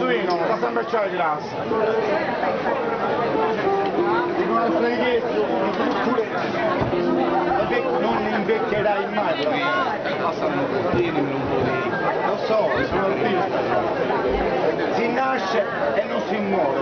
suino, sta sempre c'è di classe. Dico uno stranghezzo, pure non invecchierai mai, però. Passano tutti un po' di... Lo so, sono artista. Si nasce e non si muore.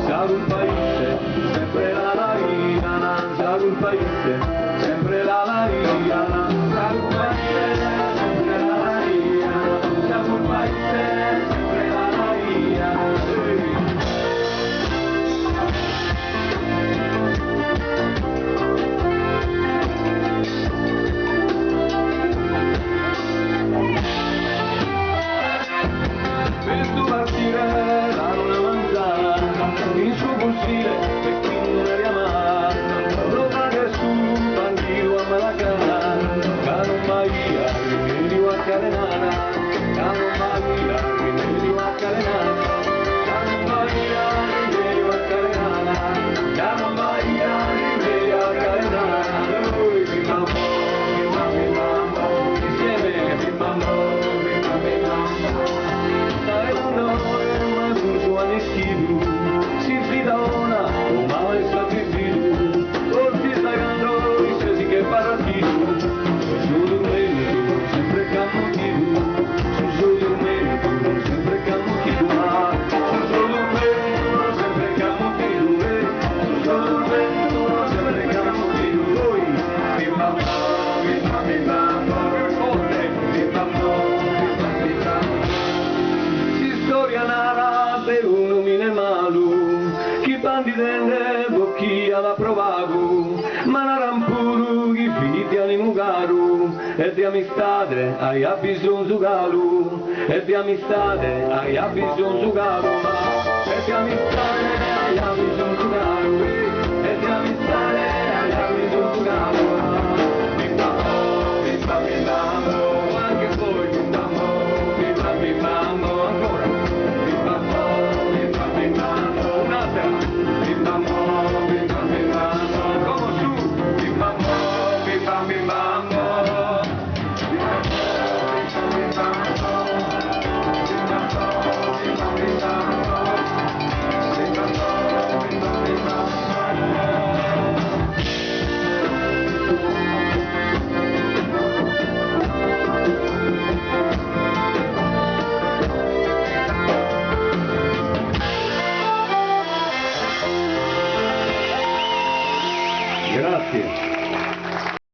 Salve il paese, sempre la Laina, salve il paese, sempre la Laina, salve il paese, sempre la Laina, salve il paese, sempre la Laina. Visto partire la luna mangiata, il suo fucile e chi non la riama, lo paga su bandido a Malacana, caro Maria, rimedio a Carenana, caro Maria, rimedio a Carenana, caro Maria, rimedio a Carenana, caro Maria, rimedio a Carenana, noi mi mammo, insieme mi mammo. Si fida una, o male sta vivido, porti stagando, i sesi che partito, su dormendo, sempre cammotivo, su dormendo, sempre cammotivo, su dormendo, sempre cammotivo, su dormendo, sempre cammotivo, poi mi mamma, forte, mi mamma, si storia nara per uno mine malu, chi bandi dende bocchi alla provagu, ma naran puru chi fiti animugaru, e di amistade hai bisogno zugaru, e di amistade hai bisogno zugaru, e di amistade